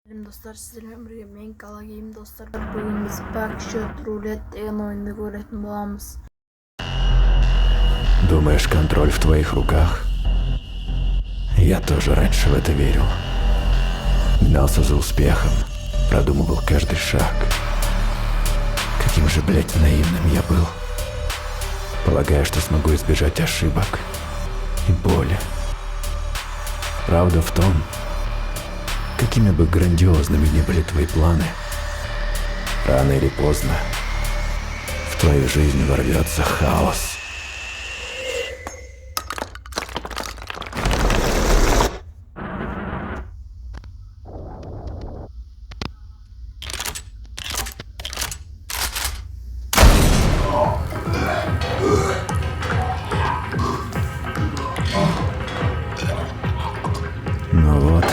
Dostlar, sizlerle birlikte men Kala Game dostlar. Bugün biz Backshot Roulette деген oyunda көретін боламыз. Думаешь, контроль в твоих руках? Я тоже раньше в это верил. Гнался за успехом, продумывал каждый шаг. Каким же, блядь, наивным я был. Полагая, что смогу избежать ошибок и боли. Правда в том, какими бы грандиозными ни были твои планы, рано или поздно в твою жизнь ворвется хаос. Ну вот,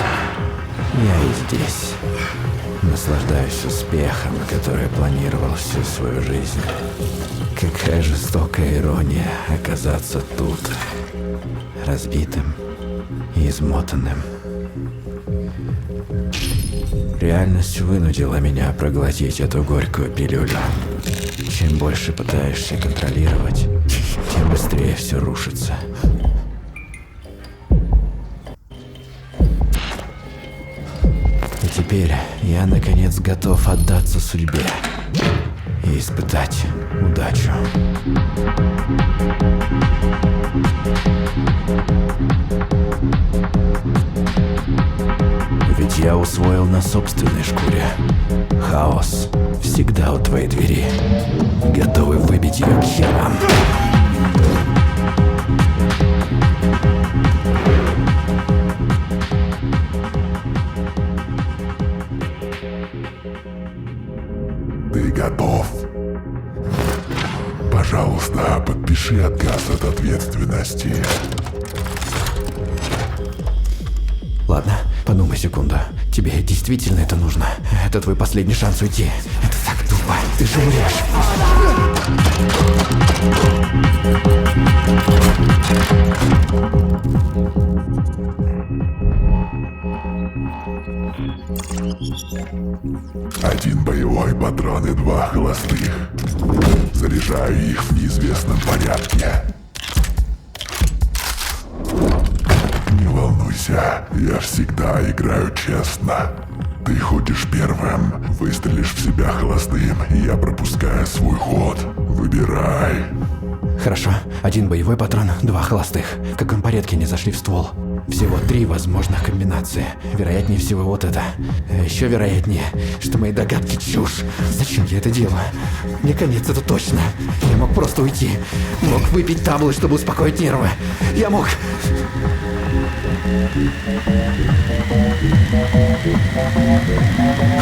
я и здесь. Наслаждаюсь успехом, который планировал всю свою жизнь. Какая жестокая ирония оказаться тут, разбитым и измотанным. Реальность вынудила меня проглотить эту горькую пилюлю. Чем больше пытаешься контролировать, тем быстрее все рушится. И теперь я наконец готов отдаться судьбе и испытать удачу. Ведь я усвоил на собственной шкуре. Хаос всегда у твоей двери, готовый выбить ее к херам. Ты готов? Пожалуйста, подпиши отказ от ответственности. Ладно, подумай секунду. Тебе действительно это нужно? Это твой последний шанс уйти. Это так тупо. Ты же умрешь. Один боевой патрон и два холостых. Заряжаю их в неизвестном порядке. Не волнуйся, я всегда играю честно. Ты ходишь первым, выстрелишь в себя холостым, и я пропускаю свой ход. Выбирай. Хорошо. Один боевой патрон, два холостых. В каком порядке они зашли в ствол? Всего 3 возможных комбинации. Вероятнее всего вот это. А еще вероятнее, что мои догадки чушь. Зачем я это делаю? Мне конец, это точно. Я мог просто уйти. Мог выпить таблы, чтобы успокоить нервы. Я мог...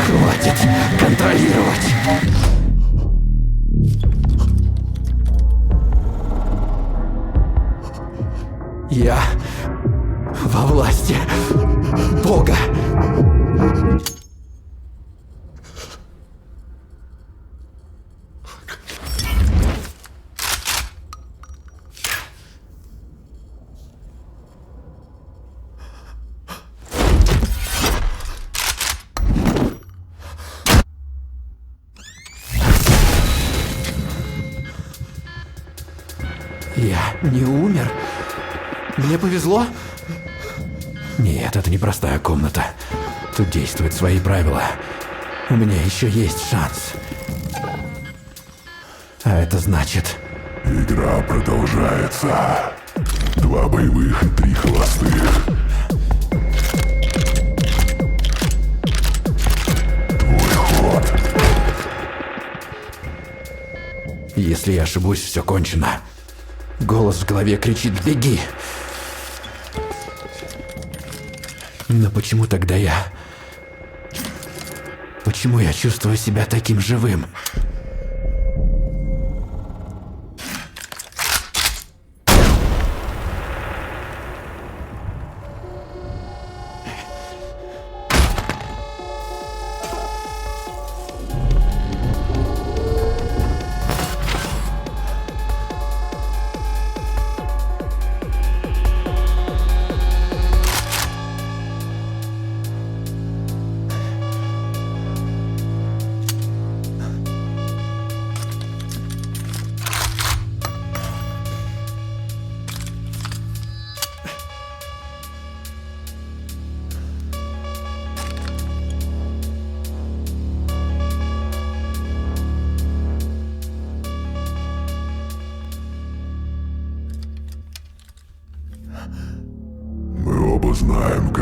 Хватит контролировать. Я во власти Бога. Я не умер? Мне повезло? Нет, это не простая комната. Тут действуют свои правила. У меня еще есть шанс. А это значит... Игра продолжается. 2 боевых и 3 холостых. Твой ход. Если я ошибусь, все кончено. Голос в голове кричит «Беги!». Но почему тогда я... Почему я чувствую себя таким живым?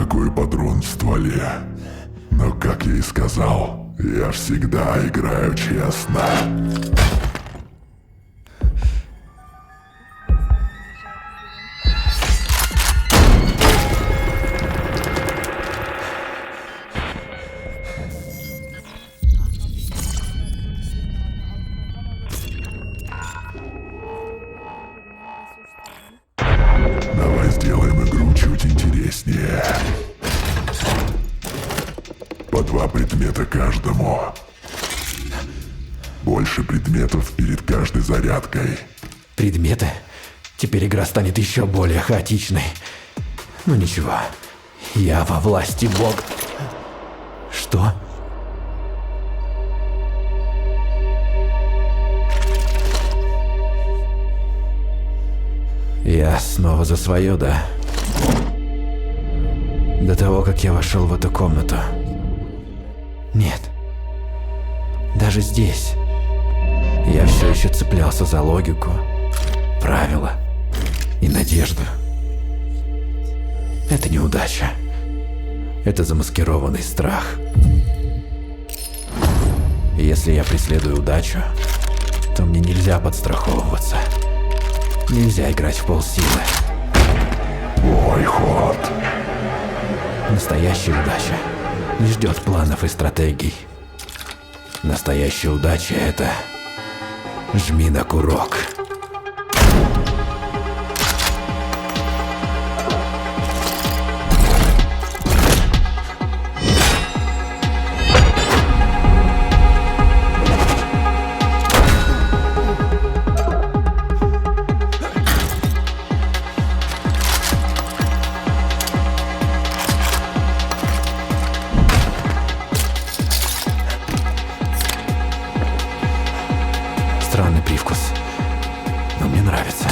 какой патрон в стволе. Но, как я и сказал, я всегда играю честно. Давай сделаем игру чуть интереснее. По 2 предмета каждому. Больше предметов перед каждой зарядкой. Предметы? Теперь игра станет еще более хаотичной. Ну ничего, я во власти Бога. Что? Я снова за свое, да? До того, как я вошел в эту комнату. Нет. Даже здесь. Я все еще цеплялся за логику, правила и надежду. Это неудача. Это замаскированный страх. И если я преследую удачу, то мне нельзя подстраховываться. Нельзя играть в полсилы. Мой ход. Настоящая удача не ждет планов и стратегий. Настоящая удача — это жми на курок. Странный привкус, но мне нравится.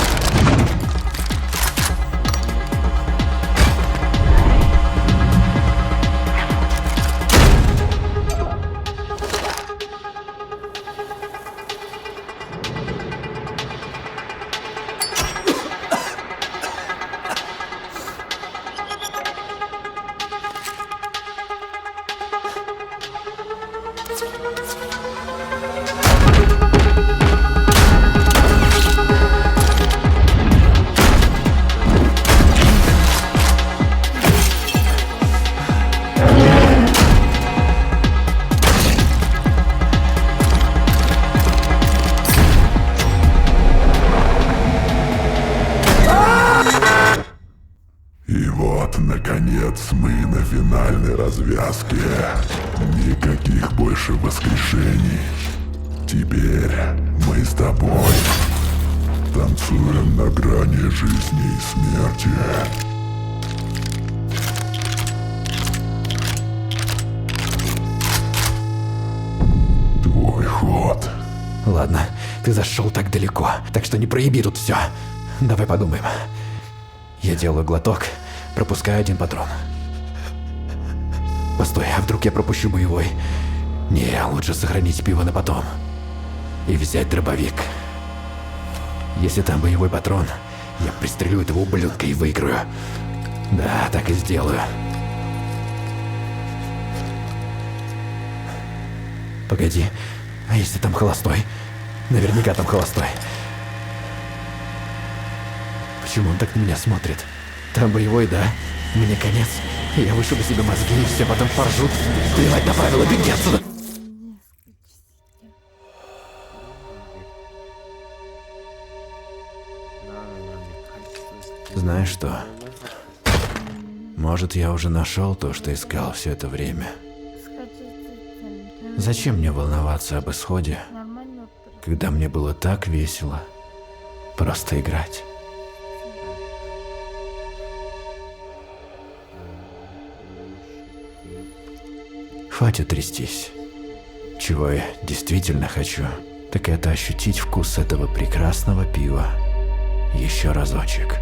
И вот, наконец, мы на финальной развязке. Никаких больше воскрешений. Теперь мы с тобой танцуем на грани жизни и смерти. Твой ход. Ладно, ты зашел так далеко, так что не проеби тут все. Давай подумаем. Я делаю глоток, пропускаю 1 патрон. Постой, а вдруг я пропущу боевой? Не, лучше сохранить пиво на потом. И взять дробовик. Если там боевой патрон, я пристрелю этого ублюдка и выиграю. Да, так и сделаю. Погоди, а если там холостой? Наверняка там холостой. Почему он так на меня смотрит? Там боевой, да? Мне конец. Я вышибу себе мозги, и все потом поржут. Плевать на правила, беги отсюда! Знаешь что? Может, я уже нашел то, что искал все это время. Зачем мне волноваться об исходе, когда мне было так весело просто играть? Хватит трястись. Чего я действительно хочу, так это ощутить вкус этого прекрасного пива еще разочек.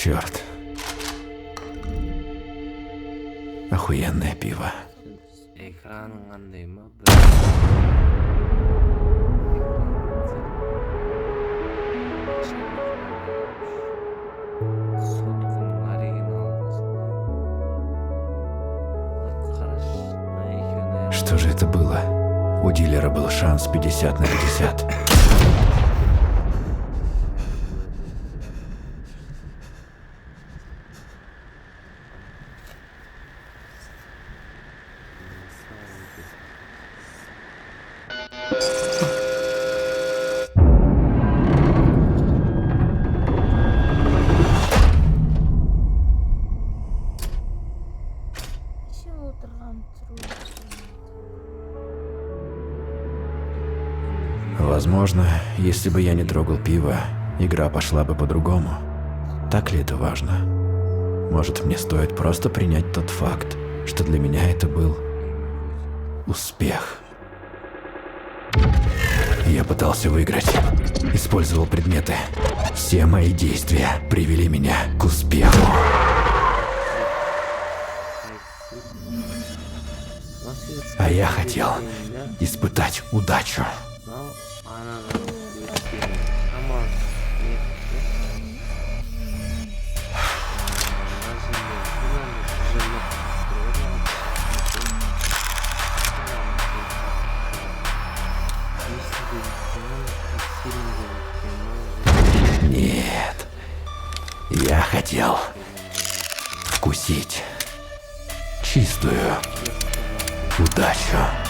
Черт. Охуенное пиво. Экранın қандай ма? Сотканың оригиналы. Что же это было? У дилера был шанс 50 на 50. Еще отырған тұру. Возможно, если бы я не трогал пиво, игра пошла бы по-другому. Так ли это важно? Может, мне стоит просто принять тот факт, что для меня это был успех. Я пытался выиграть, использовал предметы. Все мои действия привели меня к успеху. А я хотел испытать удачу. Нет, я хотел вкусить чистую удачу.